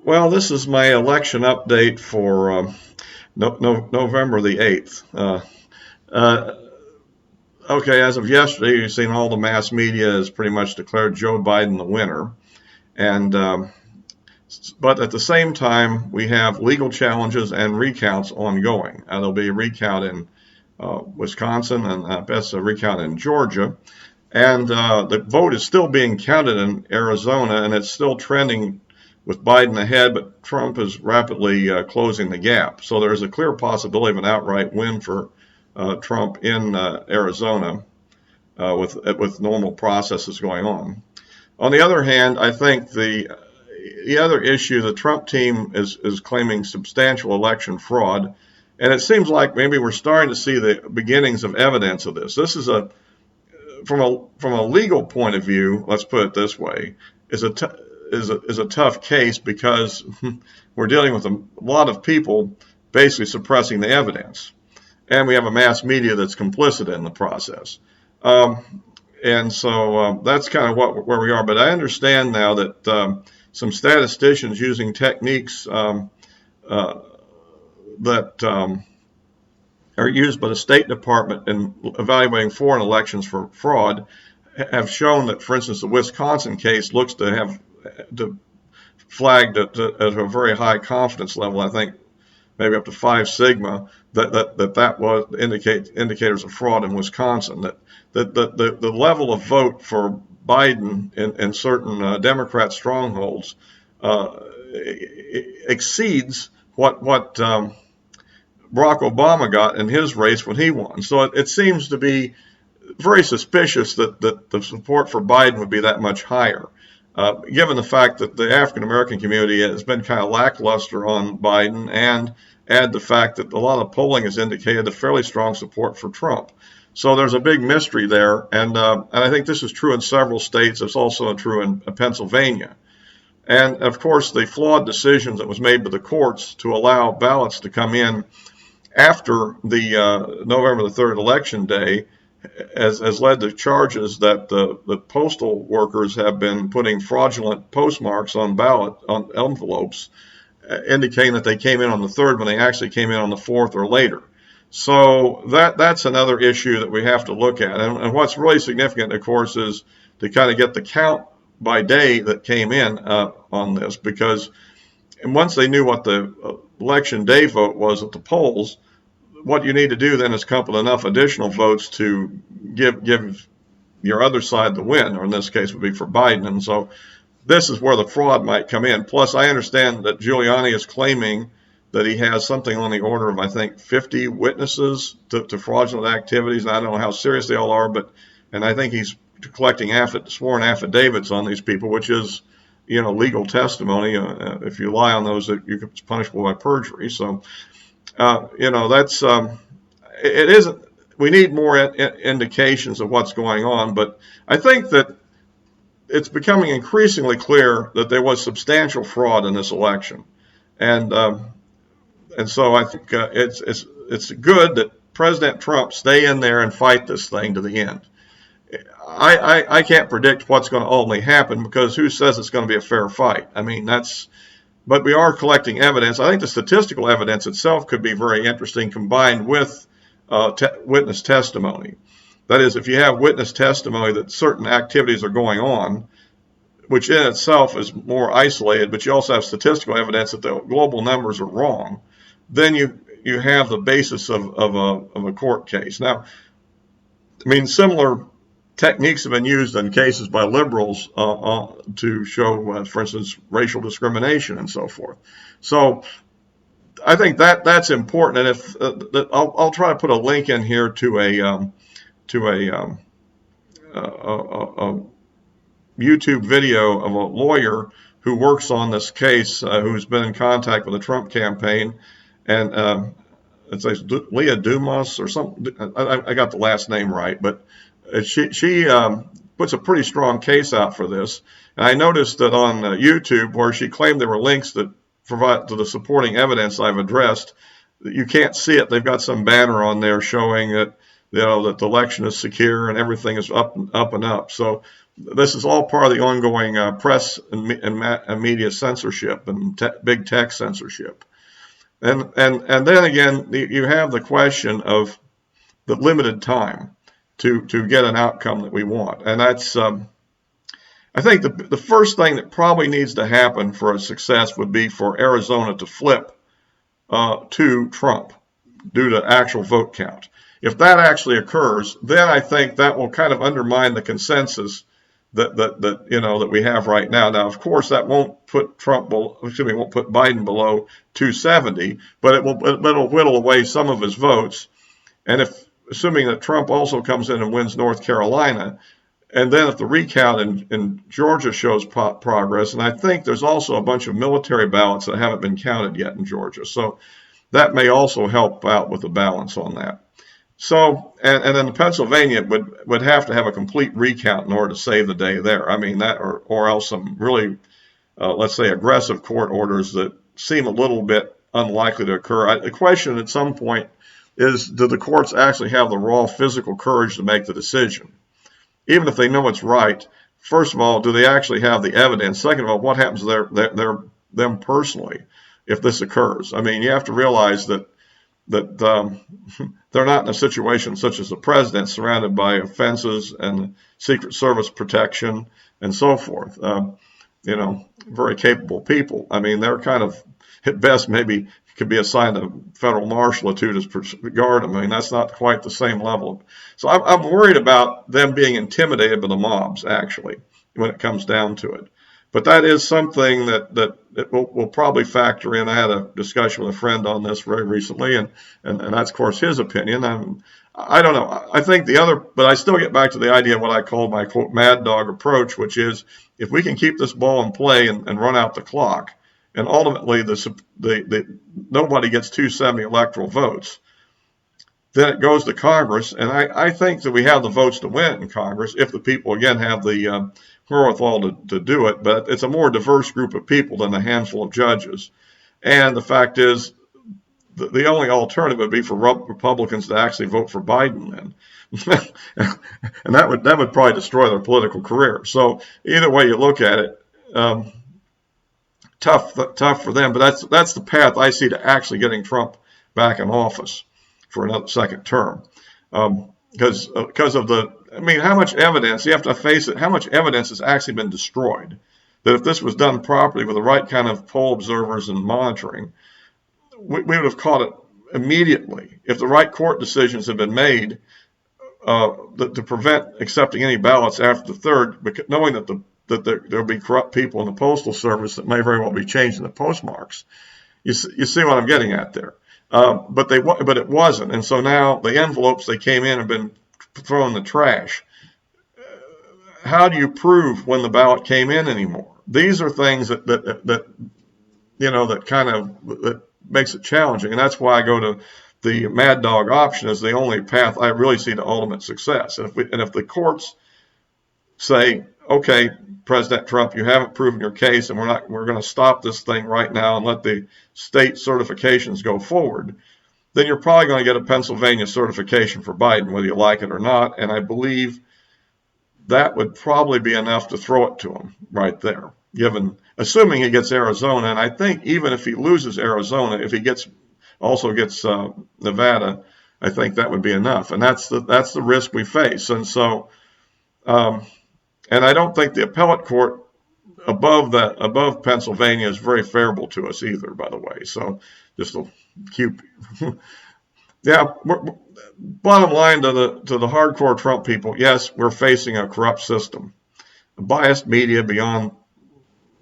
Well, this is my election update for November the 8th. Uh, okay, as of yesterday, you've seen all the mass media has pretty much declared Joe Biden the winner. And but at the same time, we have legal challenges and recounts ongoing. There'll be a recount in Wisconsin and best a recount in Georgia. And the vote is still being counted in Arizona, and it's still trending with Biden ahead, but Trump is rapidly closing the gap. So there's a clear possibility of an outright win for Trump in Arizona with normal processes going on. On the other hand, I think the other issue, the Trump team is claiming substantial election fraud, and it seems like maybe we're starting to see the beginnings of evidence of this. This is from a legal point of view, let's put it this way, is a tough case because we're dealing with a lot of people basically suppressing the evidence, and we have a mass media that's complicit in the process. And so that's kind of where we are. But I understand now that some statisticians using techniques that are used by the State Department in evaluating foreign elections for fraud have shown that, for instance, the Wisconsin case looks to have flagged at a very high confidence level. I think maybe up to 5 sigma that was indicators of fraud in Wisconsin. That the level of vote for Biden in certain Democrat strongholds exceeds what Barack Obama got in his race when he won. So it seems to be very suspicious that the support for Biden would be that much higher, given the fact that the African American community has been kind of lackluster on Biden, and add the fact that a lot of polling has indicated a fairly strong support for Trump. So there's a big mystery there, and I think this is true in several states. It's also true in Pennsylvania. And of course, the flawed decisions that was made by the courts to allow ballots to come in after the November the 3rd election day has led to charges that the postal workers have been putting fraudulent postmarks on envelopes, indicating that they came in on the 3rd when they actually came in on the 4th or later. So that's another issue that we have to look at. And what's really significant, of course, is to kind of get the count by day that came in on this, because once they knew what the election day vote was at the polls, what you need to do then is come up with enough additional votes to give your other side the win, or in this case would be for Biden. And so this is where the fraud might come in. Plus, I understand that Giuliani is claiming that he has something on the order of, I think, 50 witnesses to fraudulent activities. And I don't know how serious they all are, and I think he's collecting sworn affidavits on these people, which is, legal testimony. If you lie on those, it's punishable by perjury. So, that's it isn't. We need more indications of what's going on, but I think that it's becoming increasingly clear that there was substantial fraud in this election, and so I think it's good that President Trump stay in there and fight this thing to the end. I can't predict what's going to ultimately happen, because who says it's going to be a fair fight? I mean, but we are collecting evidence. I think the statistical evidence itself could be very interesting, combined with witness testimony. That is, if you have witness testimony that certain activities are going on, which in itself is more isolated, but you also have statistical evidence that the global numbers are wrong, then you have the basis of a court case. Now, I mean, similar techniques have been used in cases by liberals to show, for instance, racial discrimination and so forth. So I think that's important. And if I'll try to put a link in here to a YouTube video of a lawyer who works on this case, who's been in contact with the Trump campaign, and it's Leah Dumas or something. I got the last name right, but she puts a pretty strong case out for this. And I noticed that on YouTube, where she claimed there were links that provide to the supporting evidence I've addressed, you can't see it. They've got some banner on there showing that that the election is secure and everything is up and up. So this is all part of the ongoing press and media censorship and big tech censorship. And then again, you have the question of the limited time to get an outcome that we want. And that's, I think the first thing that probably needs to happen for a success would be for Arizona to flip to Trump due to actual vote count. If that actually occurs, then I think that will kind of undermine the consensus that we have right now. Now, of course, that won't put won't put Biden below 270, but it'll whittle away some of his votes. And assuming that Trump also comes in and wins North Carolina, and then if the recount in Georgia shows progress, and I think there's also a bunch of military ballots that haven't been counted yet in Georgia, so that may also help out with the balance on that. So, and then Pennsylvania would have to have a complete recount in order to save the day there. I mean, that or else some really, let's say, aggressive court orders that seem a little bit unlikely to occur. The question at some point is, do the courts actually have the raw physical courage to make the decision? Even if they know it's right, first of all, do they actually have the evidence? Second of all, what happens to them personally if this occurs? I mean, you have to realize that they're not in a situation such as the president, surrounded by fences and Secret Service protection and so forth. Very capable people. I mean, they're kind of, at best, maybe could be assigned a federal marshal or two to guard them. I mean, that's not quite the same level. So I'm worried about them being intimidated by the mobs, actually, when it comes down to it. But that is something that will probably factor in. I had a discussion with a friend on this very recently, and that's, of course, his opinion. I don't know. I think but I still get back to the idea of what I call my, quote, mad dog approach, which is if we can keep this ball in play and run out the clock, and ultimately nobody gets 270 electoral votes, then it goes to Congress. And I think that we have the votes to win in Congress if the people, again, have the wherewithal to do it. But it's a more diverse group of people than a handful of judges. And the fact is, the only alternative would be for Republicans to actually vote for Biden then. And that would probably destroy their political career. So either way you look at it, tough for them. But that's the path I see to actually getting Trump back in office for another second term. Because of how much evidence, you have to face it, how much evidence has actually been destroyed? That if this was done properly with the right kind of poll observers and monitoring, we would have caught it immediately. If the right court decisions had been made to prevent accepting any ballots after the third, knowing that there'll be corrupt people in the Postal Service that may very well be changing the postmarks. You see what I'm getting at there. But it wasn't. And so now the envelopes they came in have been thrown in the trash. How do you prove when the ballot came in anymore? These are things that kind of makes it challenging. And that's why I go to the mad dog option as the only path I really see to ultimate success. And if the courts say, okay, President Trump, you haven't proven your case, and we're going to stop this thing right now and let the state certifications go forward, then you're probably going to get a Pennsylvania certification for Biden, whether you like it or not. And I believe that would probably be enough to throw it to him right there, assuming he gets Arizona. And I think even if he loses Arizona, if he also gets Nevada, I think that would be enough. And that's the risk we face. And so, and I don't think the appellate court above Pennsylvania is very favorable to us either, by the way. So just a cute, yeah. Bottom line to the hardcore Trump people, yes, we're facing a corrupt system, a biased media beyond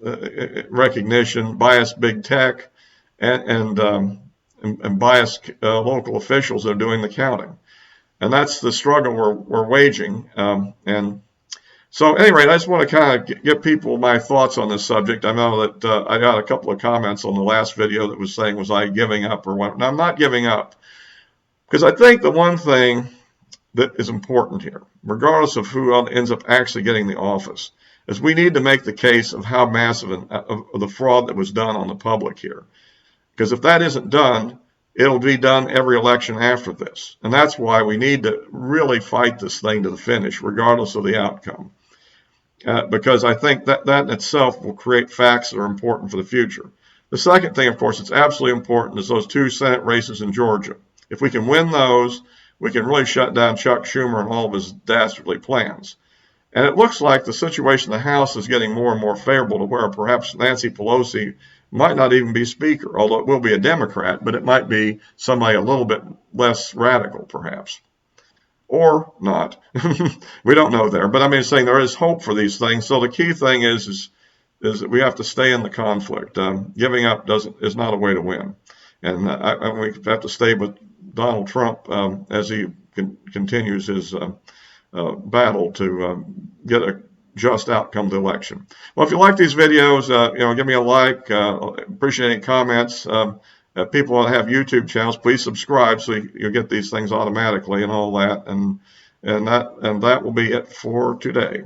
recognition, biased big tech, and biased local officials that are doing the counting, and that's the struggle we're waging. And so, at any rate, I just want to kind of give people my thoughts on this subject. I know that I got a couple of comments on the last video that was saying, was I giving up or what? Now, I'm not giving up, because I think the one thing that is important here, regardless of who ends up actually getting the office, is we need to make the case of how massive of the fraud that was done on the public here. Because if that isn't done, it'll be done every election after this. And that's why we need to really fight this thing to the finish, regardless of the outcome. because I think that in itself will create facts that are important for the future. The second thing, of course, that's absolutely important is those 2 Senate races in Georgia. If we can win those, we can really shut down Chuck Schumer and all of his dastardly plans. And it looks like the situation in the House is getting more and more favorable to where perhaps Nancy Pelosi might not even be Speaker, although it will be a Democrat, but it might be somebody a little bit less radical, perhaps. Or not. We don't know there. But I mean, saying there is hope for these things. So the key thing is that we have to stay in the conflict. Giving up is not a way to win. And we have to stay with Donald Trump as he continues his battle to get a just outcome of the election. Well, if you like these videos, give me a like. Appreciate any comments. If people that have YouTube channels, please subscribe so you'll get these things automatically and all that. And that will be it for today.